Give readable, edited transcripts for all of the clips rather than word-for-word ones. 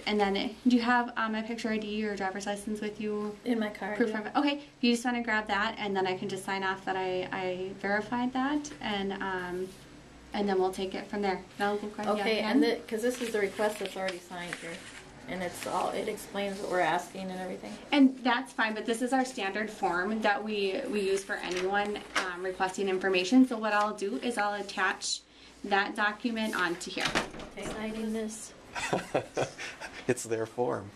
And then, do you have a picture ID or driver's license with you? In my car. Proof of it. Okay, you just want to grab that, and then I can just sign off that I verified that, and then we'll take it from there. Okay, and because this is the request that's already signed here, and it explains what we're asking and everything. And that's fine, but this is our standard form that we use for anyone requesting information. So what I'll do is I'll attach that document onto here. Okay, signing this. It's their form.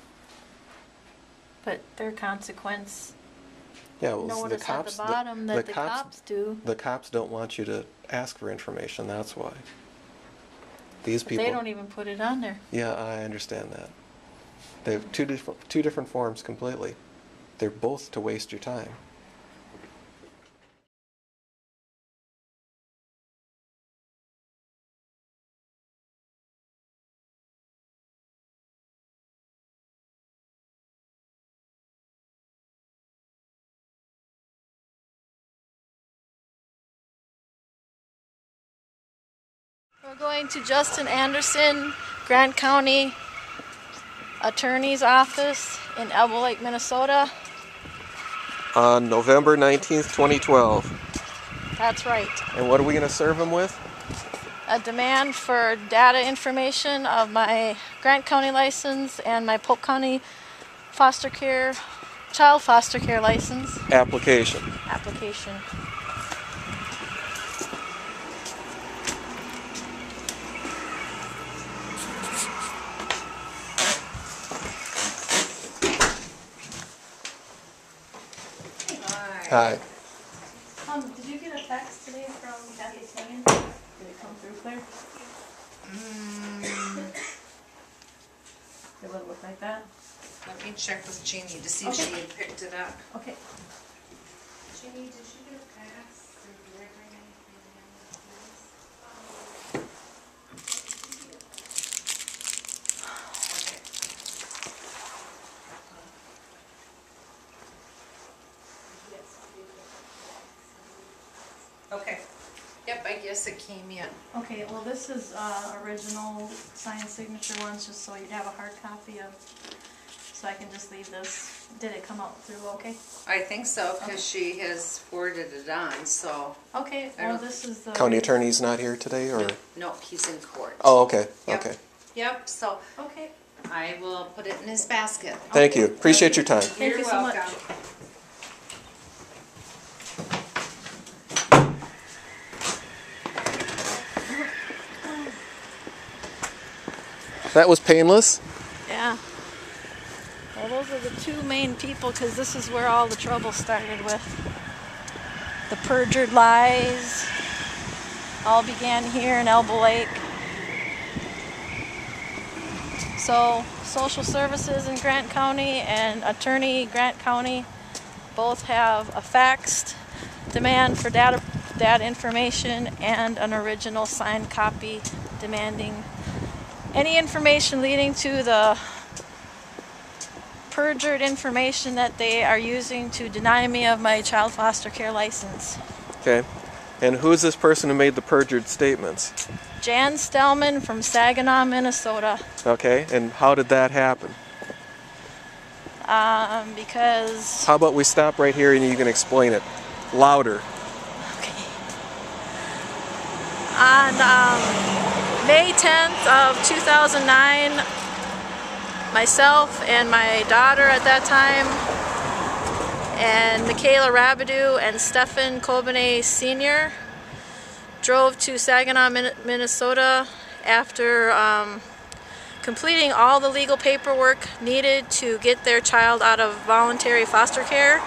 But their consequence. Yeah, well, notice the cops, at the bottom that the cops do. The cops don't want you to ask for information. That's why. These people. They don't even put it on there. Yeah, I understand that. They have two different forms completely. They're both to waste your time. We're going to Justin Anderson, Grant County Attorney's Office in Elbow Lake, Minnesota. On November 19th, 2012. That's right. And what are we going to serve him with? A demand for data information of my Grant County license and my Polk County child foster care license. Application. Hi. Did you get a text today from Kathy Swain? Did it come through clear? It would look like that. Let me check with Jeannie to see if she had picked it up. Okay. Jeannie, did you get a fax or did I bring anything in? Okay. Yep, I guess it came in. Okay, well this is original signed signature ones, just so you'd have a hard copy of, so I can just leave this. Did it come out through okay? I think so, because she has forwarded it on, so. Okay, well this is the... County attorney's not here today, or? No, he's in court. Oh, okay, Yep. okay. Yep, so Okay. I will put it in his basket. Thank you. Appreciate your time. Thank you so much. That was painless. Yeah. Well, those are the two main people, because this is where all the trouble started with. The perjured lies all began here in Elbow Lake. So, social services in Grant County and attorney Grant County both have a faxed demand for data information and an original signed copy demanding any information leading to the perjured information that they are using to deny me of my child foster care license. Okay. And who is this person who made the perjured statements? Jan Stellman from Saginaw, Minnesota. Okay. And how did that happen? Because... How about we stop right here and you can explain it louder. Okay. On May 10th of 2009, myself and my daughter at that time, and Michaela Rabideau and Stefan Kobenet Sr. drove to Saginaw, Minnesota after completing all the legal paperwork needed to get their child out of voluntary foster care.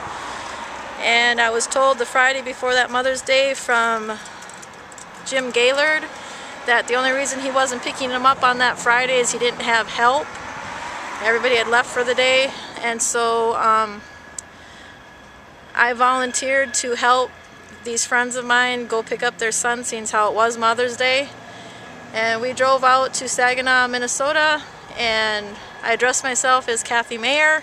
And I was told the Friday before that Mother's Day from Jim Gaylord that the only reason he wasn't picking him up on that Friday is he didn't have help. Everybody had left for the day, and so I volunteered to help these friends of mine go pick up their son, seeing how it was Mother's Day. And we drove out to Saginaw, Minnesota, and I addressed myself as Kathy Mayer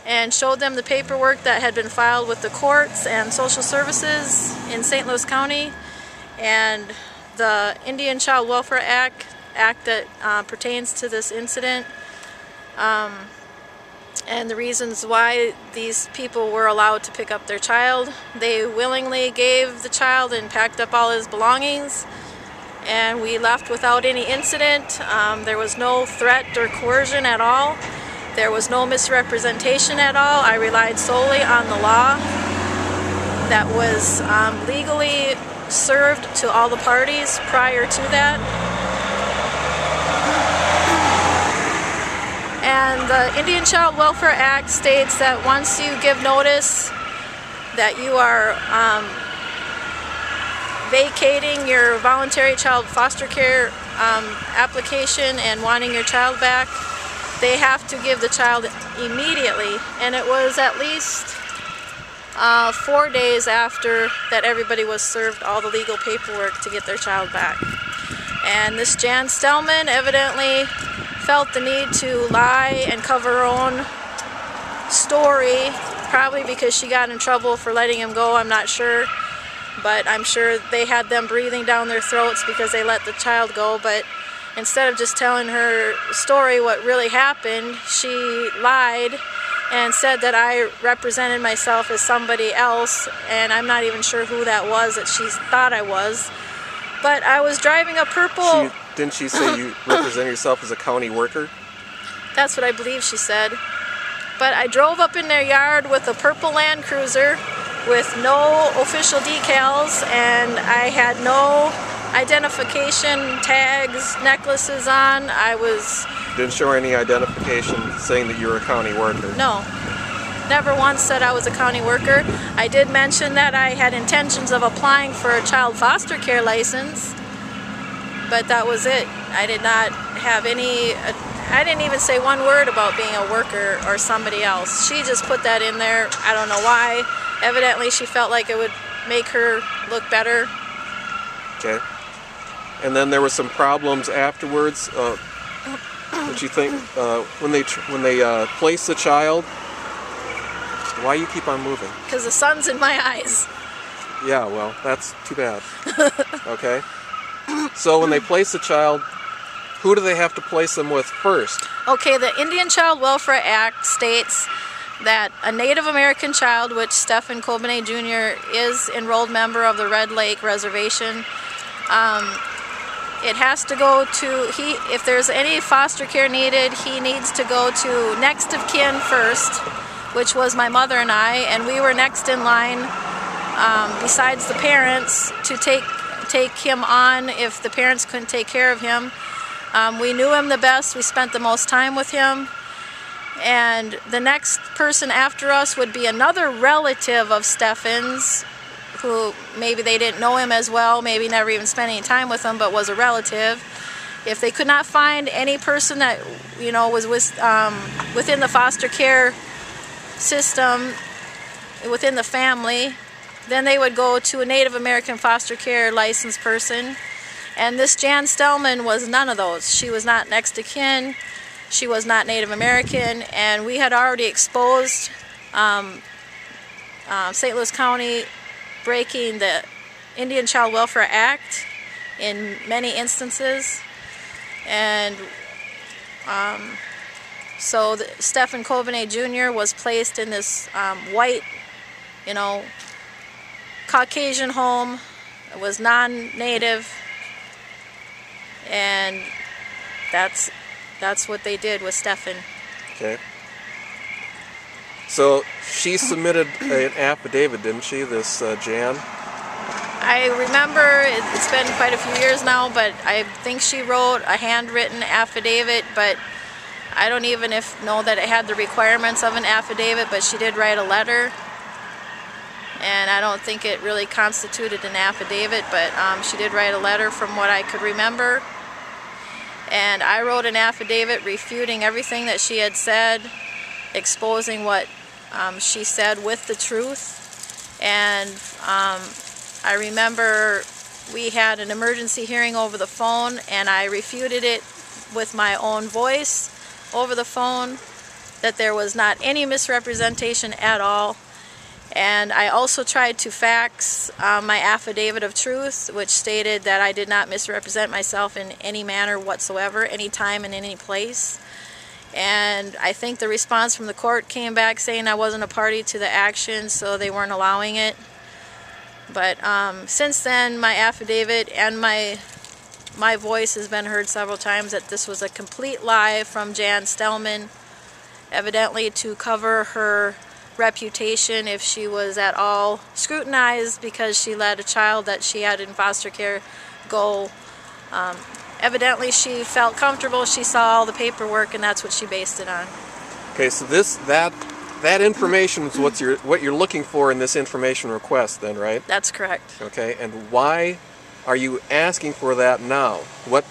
and showed them the paperwork that had been filed with the courts and social services in St. Louis County, and the Indian Child Welfare Act that pertains to this incident and the reasons why these people were allowed to pick up their child. They willingly gave the child and packed up all his belongings, and we left without any incident. There was no threat or coercion at all. There was no misrepresentation at all. I relied solely on the law that was legally served to all the parties prior to that. And the Indian Child Welfare Act states that once you give notice that you are vacating your voluntary child foster care application and wanting your child back, they have to give the child immediately. And it was at least 4 days after that everybody was served all the legal paperwork to get their child back. And this Jan Stellman evidently felt the need to lie and cover her own story, probably because she got in trouble for letting him go, I'm not sure. But I'm sure they had them breathing down their throats because they let the child go. But instead of just telling her story, what really happened, she lied and said that I represented myself as somebody else, and I'm not even sure who that was that she thought I was. But I was driving a purple... Didn't she say you represent yourself as a county worker? That's what I believe she said. But I drove up in their yard with a purple Land Cruiser with no official decals, and I had no identification tags, necklaces on. Didn't show any identification saying that you were a county worker? No. Never once said I was a county worker. I did mention that I had intentions of applying for a child foster care license, but that was it. I did not have any, I didn't even say one word about being a worker or somebody else. She just put that in there. I don't know why. Evidently she felt like it would make her look better. Okay. And then there were some problems afterwards. What you think when they place the child? Why you keep on moving? Because the sun's in my eyes. Yeah, well, that's too bad. Okay. So when they place the child, who do they have to place them with first? Okay, the Indian Child Welfare Act states that a Native American child, which Stephen Kobene Jr. is enrolled member of the Red Lake Reservation, it has to go to, if there's any foster care needed, he needs to go to next of kin first, which was my mother and I, and we were next in line besides the parents to take him on if the parents couldn't take care of him. We knew him the best, we spent the most time with him, and the next person after us would be another relative of Stephen's, who maybe they didn't know him as well, maybe never even spent any time with him, but was a relative. If they could not find any person that, you know, was within the foster care system, within the family, then they would go to a Native American foster care licensed person. And this Jan Stellman was none of those. She was not next of kin, she was not Native American, and we had already exposed St. Louis County breaking the Indian Child Welfare Act in many instances. And so Stephen Kobene Jr. was placed in this white, you know, Caucasian home. It was non-native, and that's what they did with Stephen. Okay. So she submitted an affidavit, didn't she, this Jan? I remember, it's been quite a few years now, but I think she wrote a handwritten affidavit, but I don't even know that it had the requirements of an affidavit, but she did write a letter. And I don't think it really constituted an affidavit, but she did write a letter from what I could remember. And I wrote an affidavit refuting everything that she had said, exposing what she said with the truth. And I remember we had an emergency hearing over the phone, and I refuted it with my own voice over the phone, that there was not any misrepresentation at all. And I also tried to fax my affidavit of truth, which stated that I did not misrepresent myself in any manner whatsoever, any time and in any place. And I think the response from the court came back saying I wasn't a party to the action, so they weren't allowing it. But since then, my affidavit and my voice has been heard several times that this was a complete lie from Jan Stellman, evidently to cover her reputation if she was at all scrutinized because she let a child that she had in foster care go. Evidently she felt comfortable, she saw all the paperwork, and that's what she based it on. Okay, so that information is what you're looking for in this information request then, right? That's correct. Okay, and why are you asking for that now? What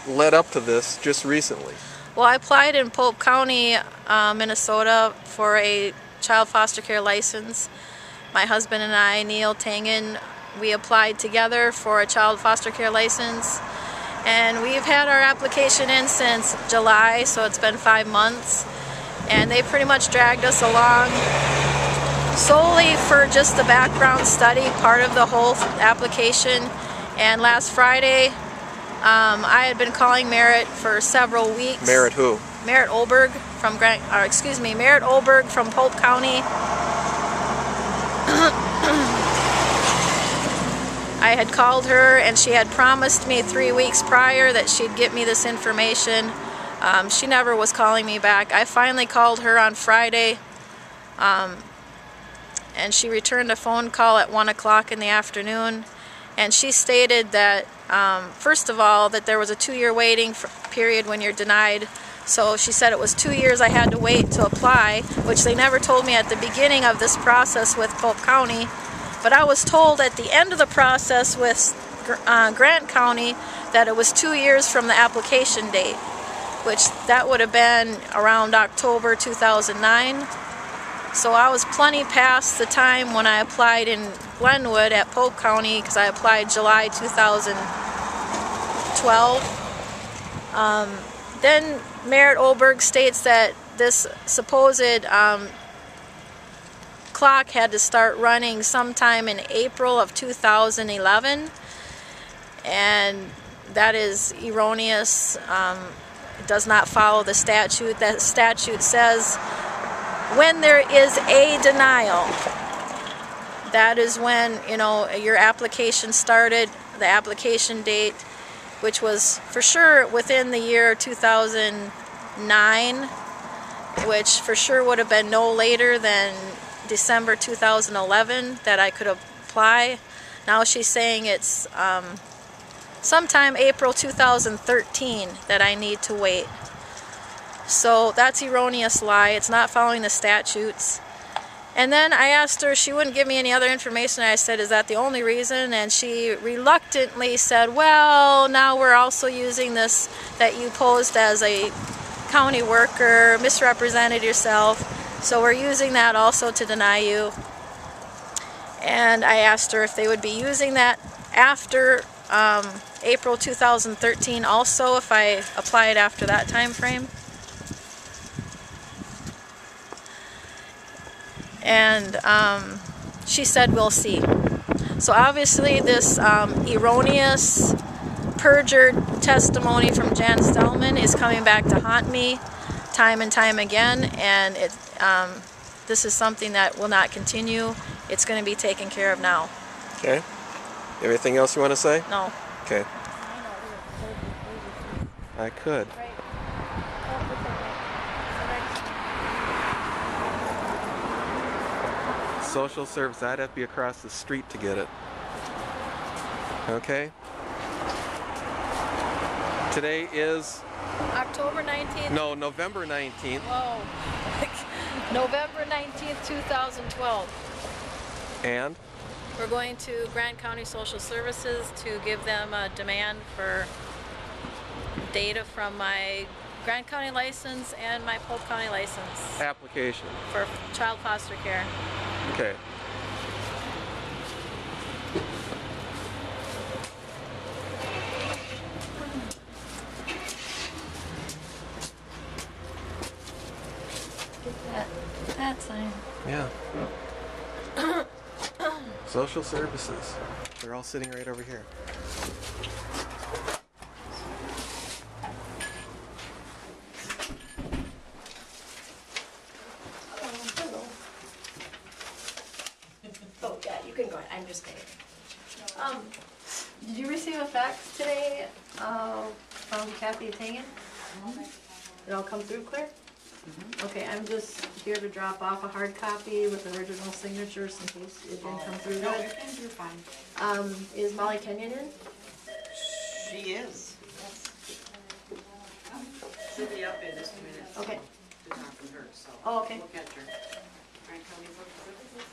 led up to this just recently? Well, I applied in Polk County, Minnesota for a child foster care license. My husband and I, Neil Tangen, we applied together for a child foster care license. And we've had our application in since July, so it's been 5 months. And they pretty much dragged us along solely for just the background study part of the whole application. And last Friday, I had been calling Merritt for several weeks. Merritt who? Merritt Olberg from Merritt Olberg from Polk County. I had called her and she had promised me 3 weeks prior that she'd get me this information. She never was calling me back. I finally called her on Friday and she returned a phone call at 1 o'clock in the afternoon, and she stated that first of all that there was a 2-year waiting period when you're denied. So she said it was 2 years I had to wait to apply, which they never told me at the beginning of this process with Polk County. But I was told at the end of the process with Grant County that it was 2 years from the application date, which that would have been around October 2009. So I was plenty past the time when I applied in Glenwood at Polk County, because I applied July 2012. Then Merritt Olberg states that this supposed clock had to start running sometime in April of 2011, and that is erroneous. It does not follow the statute. That statute says when there is a denial, that is when, you know, your application started, the application date, which was for sure within the year 2009, which for sure would have been no later than December 2011 that I could apply. Now she's saying it's sometime April 2013 that I need to wait. So that's erroneous lie. It's not following the statutes. And then I asked her, she wouldn't give me any other information. I said, is that the only reason? And she reluctantly said, well, now we're also using this that you posed as a county worker, misrepresented yourself, so we're using that also to deny you. And I asked her if they would be using that after April 2013 also, if I applied after that time frame. And she said, we'll see. So obviously this erroneous, perjured testimony from Jan Stellman is coming back to haunt me time and time again, and this is something that will not continue. It's going to be taken care of now. Okay. Anything else you want to say? No. Okay. I could. Social service, I'd have to be across the street to get it. Okay. Today is October 19th? No, November 19th. Whoa. November 19th, 2012. And? We're going to Grant County Social Services to give them a demand for data from my Grant County license and my Polk County license. Application. For child foster care. Okay. That sign. Yeah. Social services. They're all sitting right over here. Did you receive a fax today from Kathy Tangen? It all come through clear? Okay, I'm just here to drop off a hard copy with original signatures in case it didn't come through No, good. you're fine. Is Molly Kenyon in? She is. She'll be up in just a minute. Okay. To talk from her, so. Oh, okay. We'll catch her. All right, County Social Services.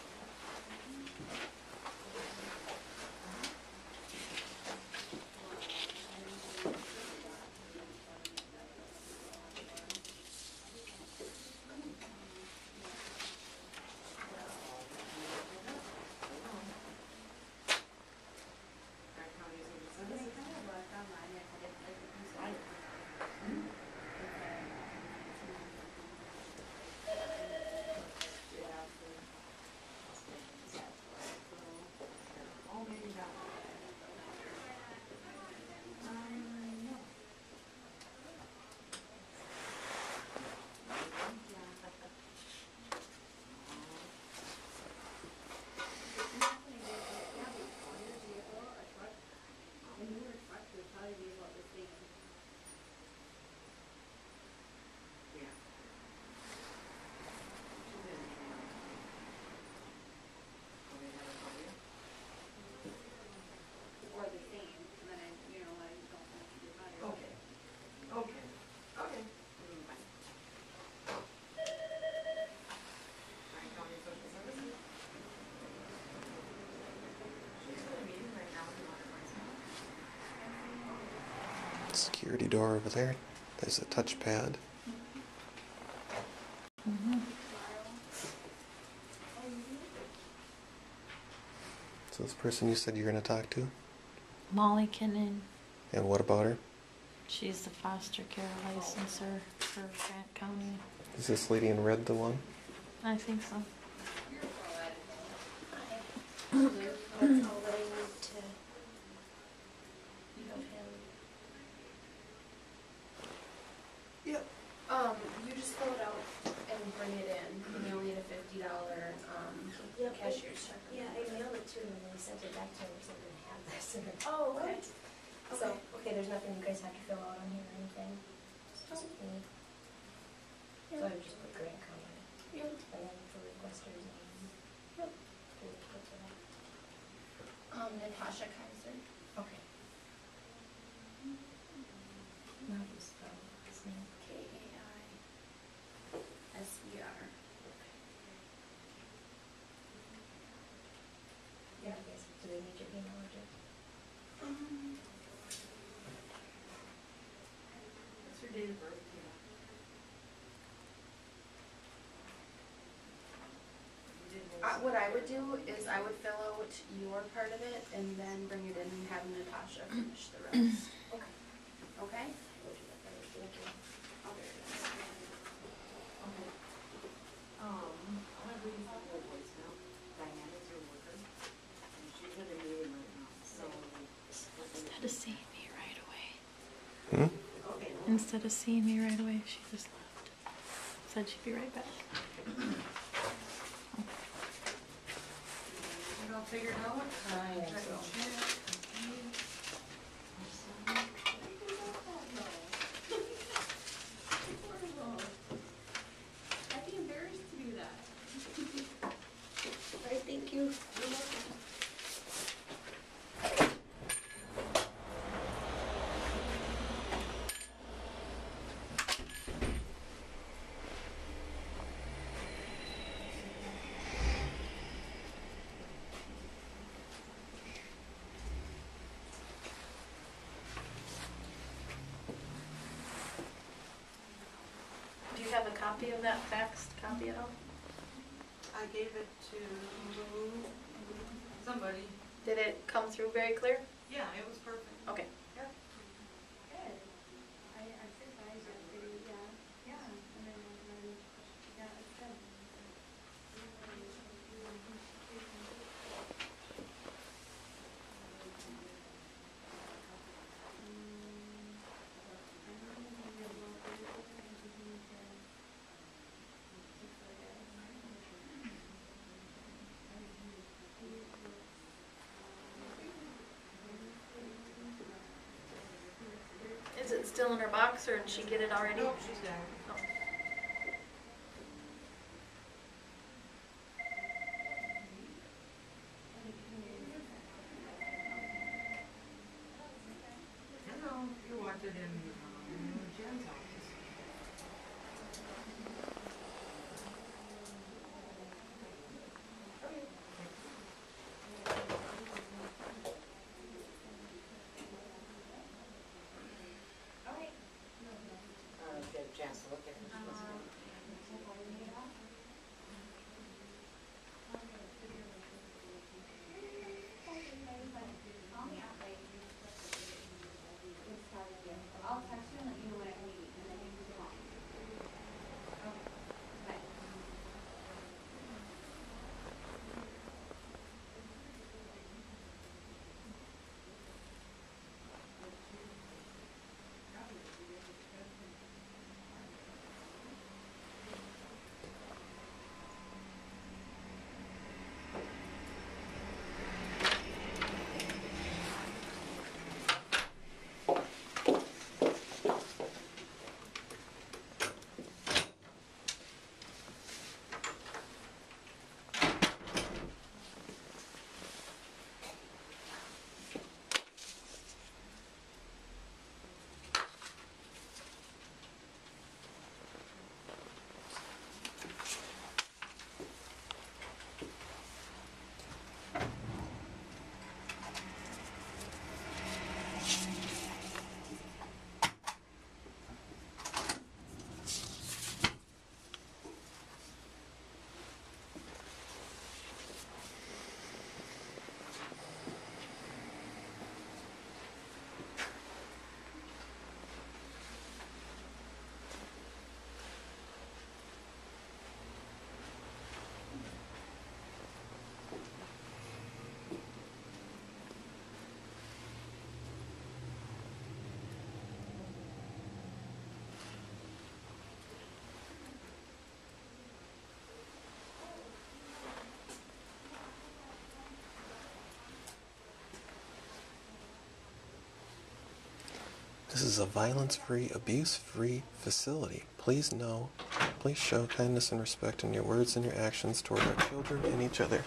Security door over there. There's a touchpad. So this person you said you're going to talk to? Molly Kenyon. And what about her? She's the foster care licensor for Grant County. Is this lady in red the one? I think so. Yep. You just fill it out and bring it in. You only need a $50 cashier's check. Yeah, I mailed it to them and they sent it back to them, so they have this. Oh, okay. So, okay, there's nothing you guys have to fill out on here or anything. Just me. So I would just put Grant County. Yep. And then the requester's name. Yep. Do we put that? Natasha Kaiser. Okay. Now just spell his name. KAISBR. Yeah, I guess, do they need your email address? What's her date of birth? What I would do is I would fill out your part of it and then bring it in and have Natasha finish the rest. Okay. Okay? We'll do that later. Thank you. I'm gonna read the whole voicemail. Diana's your worker. And she's in a meeting right now, so. Instead of seeing me right away. Hmm? Okay. Instead of seeing me right away, she just left. Said she'd be right back. All figured out? I think so. I'd be embarrassed to do that. All right, thank you. Do you have a copy of that faxed copy at all? I gave it to somebody. Did it come through very clear? Yeah, it was perfect. Okay. still in her box, or did she get it already? Nope, she's got it. Oh. Hello, you wanted in Jen's office. Get a chance to look at it. I'll text you and let you know when I meet, and then you can come on. Okay. Bye. This is a violence-free, abuse-free facility. Please show kindness and respect in your words and your actions toward our children and each other.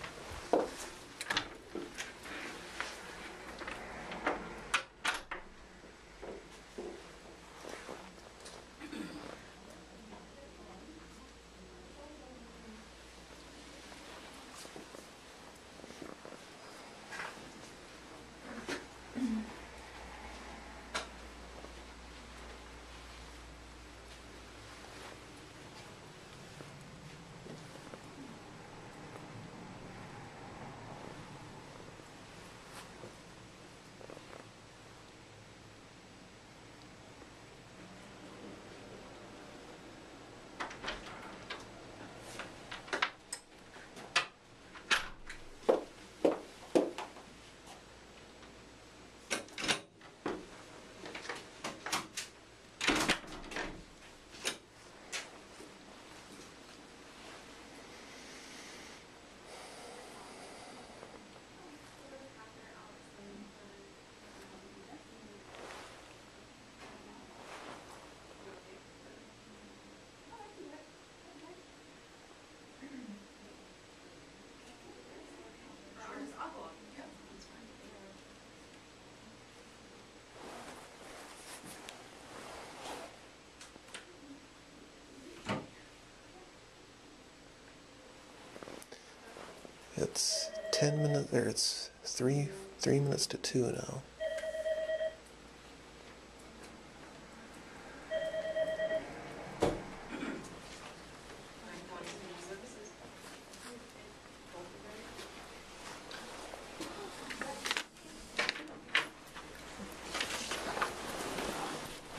It's 10 minutes, or it's 3 minutes to 2 now.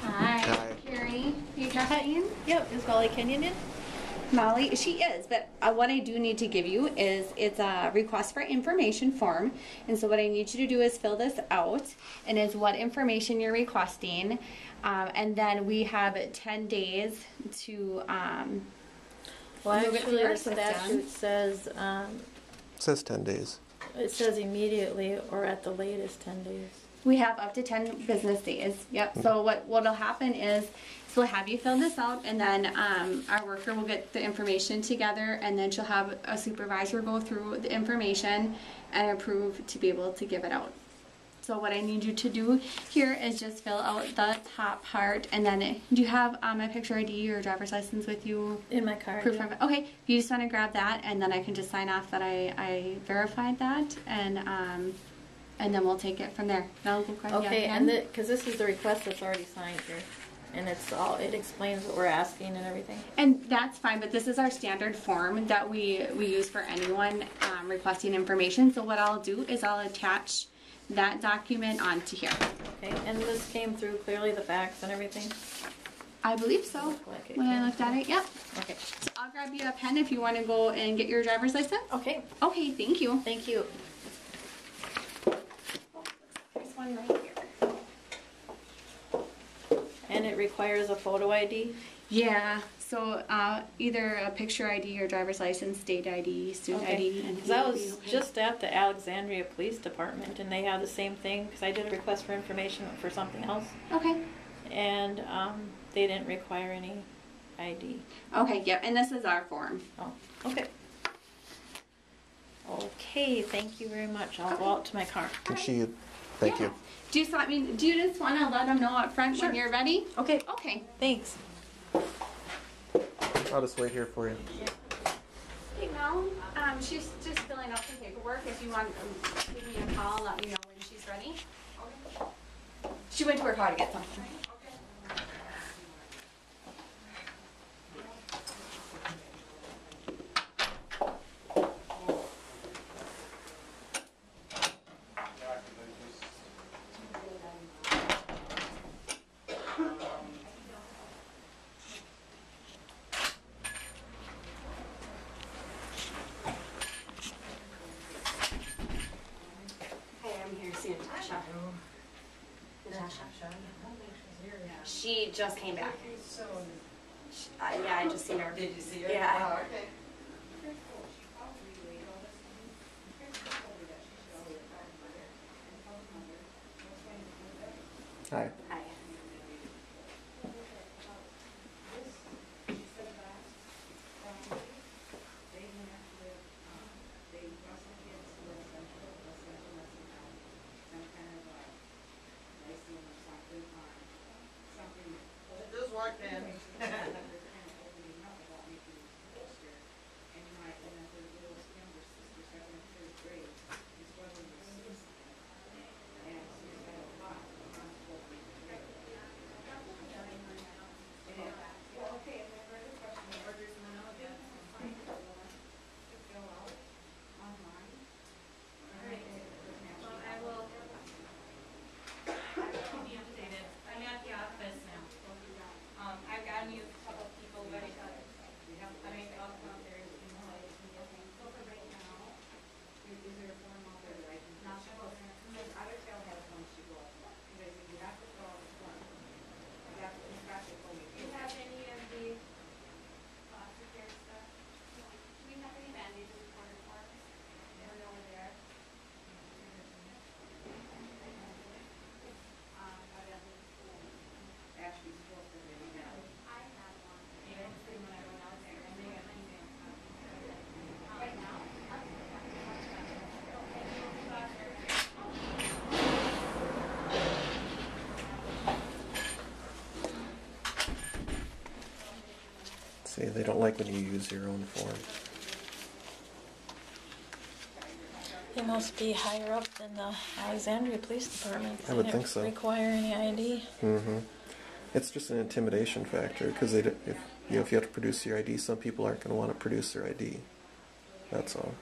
Hi, Carrie. You got that in? Yep, is Molly Kenyon in? Molly, she is, but what I do need to give you is it's a request for information form, and so what I need you to do is fill this out, and is what information you're requesting, and then we have 10 days to Well, move it through actually, our the statute system. says, It says 10 days. it says immediately or at the latest 10 days. We have up to 10 business days. Yep. So what'll happen is, so we'll have you fill this out, and then our worker will get the information together, and then she'll have a supervisor go through the information and approve to be able to give it out. So what I need you to do here is just fill out the top part, and then do you have a picture ID or driver's license with you? In my car. Proof Yeah. of it. Okay, you just want to grab that, and then I can just sign off that I verified that, and then we'll take it from there. And I'll go grab the Okay, other and pen. because this is the request that's already signed here, and it explains what we're asking and everything. And that's fine, but this is our standard form that we use for anyone requesting information. So what I'll do is I'll attach that document onto here. Okay, and this came through clearly, the facts and everything. I believe so. Looked like it When I came looked at it, yep. Okay. So I'll grab you a pen if you want to go and get your driver's license. Okay. Okay, thank you. Thank you. There's one right here. And it requires a photo ID. Yeah, so either a picture ID or driver's license, state ID, student ID. And Because I was just at the Alexandria Police Department, and they have the same thing, because I did a request for information for something else, Okay. and they didn't require any ID. Okay, yep, and this is our form. Oh, okay. Okay, thank you very much. I'll go Okay. out to my car. Thank Yeah. you. Do you just want to let them know up front Sure. when you're ready? Okay, Okay. thanks. I'll just wait here for you. Hey Mel, she's just filling out some paperwork. If you want to give me a call, let me know when she's ready. She went to her car to get something. Hey, I'm here seeing Tasha. She just came back. Yeah, I just seen her. Did you see her? Yeah. Oh, okay. Hi. Hi. Just walk in. I'm at the office now. I've gotten you a couple of people, but I mean, I'll come out there and see how I can get things. So for right now, Is there a form out there that I can? not supposed to. Other tell has one she goes. Because if you have to fill out the form, you have to inspect it for me. Do you have any of the foster care stuff? Do we have any bandages for the forms? Or no there? Ashley's supposed to be now. I have one. Yeah, it's pretty when I went out there, and they got my name. Right now? See, they don't like when you use your own form. They must be higher up than the Alexandria Police Department. I would They think didn't so. require any ID. Mm-hmm. It's just an intimidation factor because if you have to produce your ID, some people aren't going to want to produce their ID. That's all.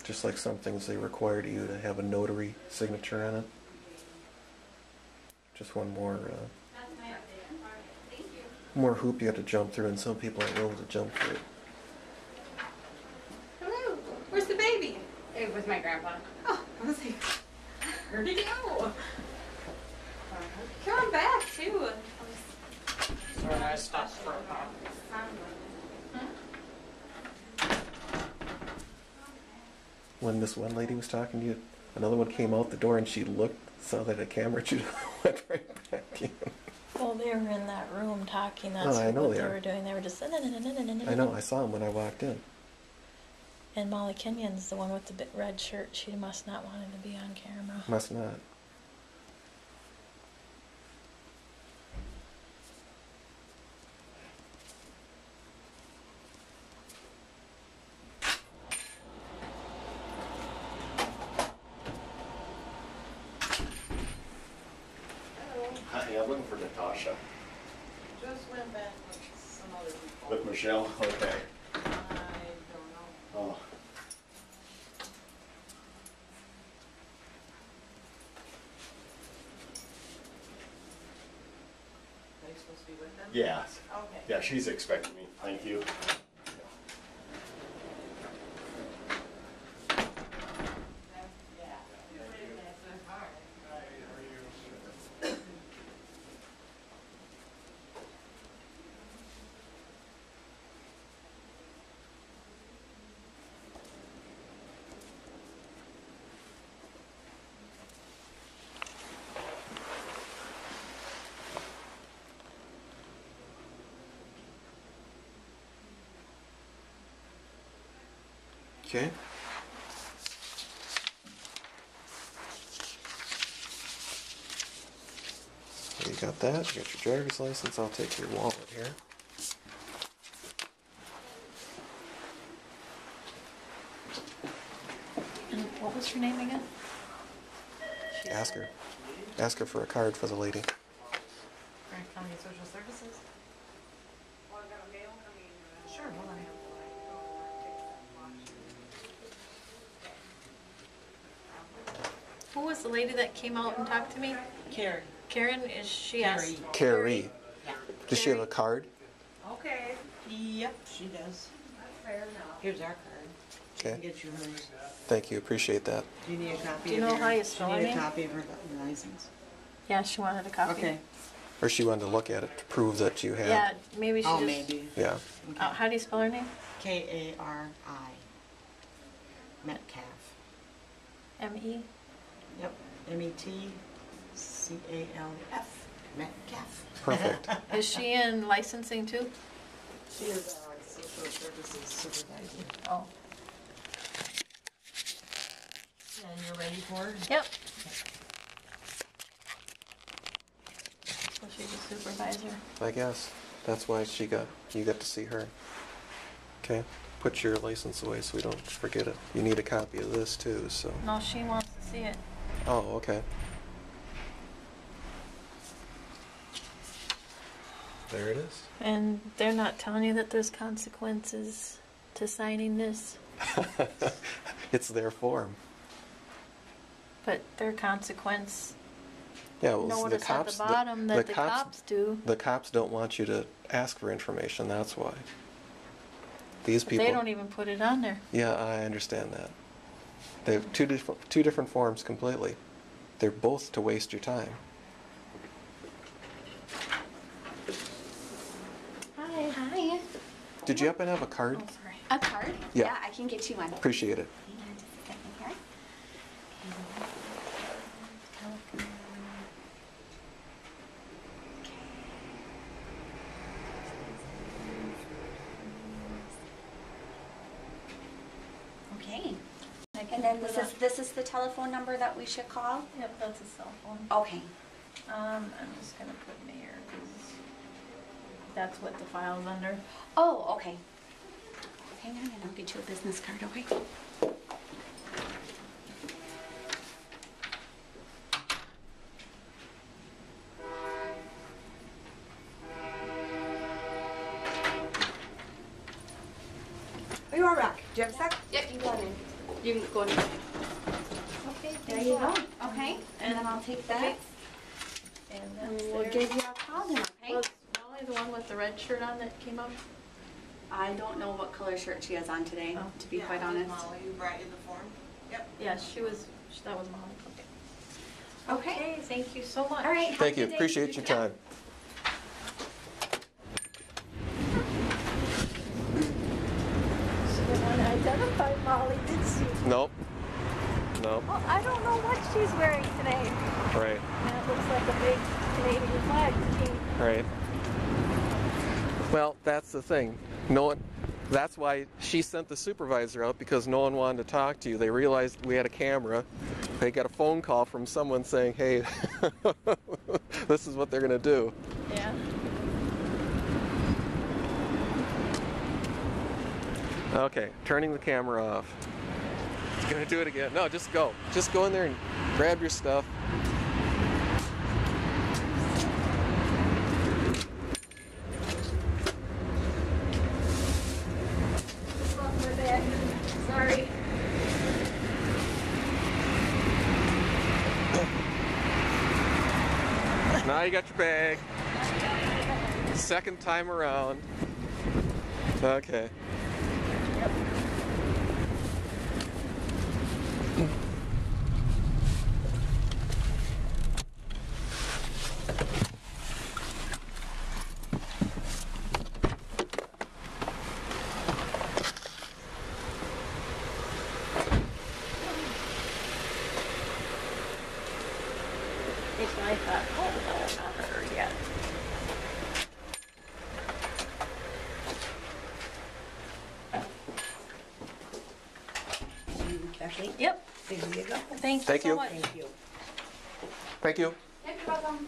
Just like some things they require you to have a notary signature on it. Just one more more hoop you have to jump through, and some people aren't willing to jump through it. Hello. Where's the baby? It was my grandpa. Oh, I was like, where'd he go? Come on back too. Sorry, I stopped for a while. When this one lady was talking to you Another one came out the door and she looked, saw that a camera, she went right back in. Well, they were in that room talking. That's Oh, I know what they they are. were doing. They were just. I know, I saw him when I walked in. And Molly Kenyon's the one with the red shirt. She must not want him to be on camera. Must not. Hi, I'm looking for Natasha. Just went back with some other people. With Michelle? Okay. I don't know. Oh. Are you supposed to be with them? Yeah. Okay. Yeah, she's expecting me. Thank you. Okay. So you got that, you got your driver's license, I'll take your wallet here. And what was her name again? Ask her. Ask her for a card for the lady. Grant County Social Services? Sure, hold on. Who was the lady that came out and talked to me? Carrie. Karen, is she Carrie. asked? Carrie. Yeah. Does she have a card? Okay. Yep, she does. Fair enough. Here's our card. Okay. I'll get you hers. Thank you, appreciate that. Do you need a copy Do you of know your... how you spell her Do you need name? a copy of her license? Yeah, she wanted a copy. Okay. Or she wanted to look at it to prove that you had. Yeah, maybe she Oh, just. maybe. Yeah. Okay. How do you spell her name? K-A-R-I. Metcalf. M-E? Yep. M-E-T-C-A-L-F. Metcalf. Perfect. Is she in licensing too? She is our social services supervisor. Oh. And you're ready for her? Yep. So she's a supervisor. I guess. That's why you got to see her. Okay. Put your license away so we don't forget it. You need a copy of this too, so. No, she wants to see it. Oh, okay. There it is. And they're not telling you that there's consequences to signing this, It's their form. but their consequence. Yeah, well, Notice at the bottom that the cops do. The cops don't want you to ask for information. That's why. These But people. they don't even put it on there. Yeah, I understand that. They have two different forms completely. They're both to waste your time. Hi. Hi. Did you happen to have a card? Oh, sorry. A card? Yeah. I can get you one. Appreciate it. Hang on just a second here. Okay. And then this is the telephone number that we should call? Yep, that's a cell phone. Okay. I'm just gonna put mayor because that's what the file's under. Oh, okay. Hang on and I'll get you a business card, okay? You are back. Do you have a sec? Yep, you go in. You can go in. Okay, There you go. Okay. And then I'll take that. And And that's we'll there. give you a call then, okay? Was Molly the one with the red shirt on that came up? I don't know what color shirt she has on today, Oh. to be quite honest. Molly, who brought you the form? Yep. Yes, that was Molly. Okay. Okay. Thank you so much. All right. have Thank a you. good day. Appreciate your time. She didn't want to identify Molly, did she? Nope. No. Well, I don't know what she's wearing today. Right. And it looks like a big Canadian flag to me. Right. Well, that's the thing. No one. That's why she sent the supervisor out, because no one wanted to talk to you. They realized we had a camera. They got a phone call from someone saying, "Hey, this is what they're gonna do." Yeah. Okay, turning the camera off. It's gonna do it again. No, just go. Just go in there and grab your stuff. Sorry. Now you got your bag. Second time around. Okay. I thought, oh, no, not her yet. Ashley? Yep. There you go. Thank you Thank so you. much. Thank you. Thank you. You're welcome.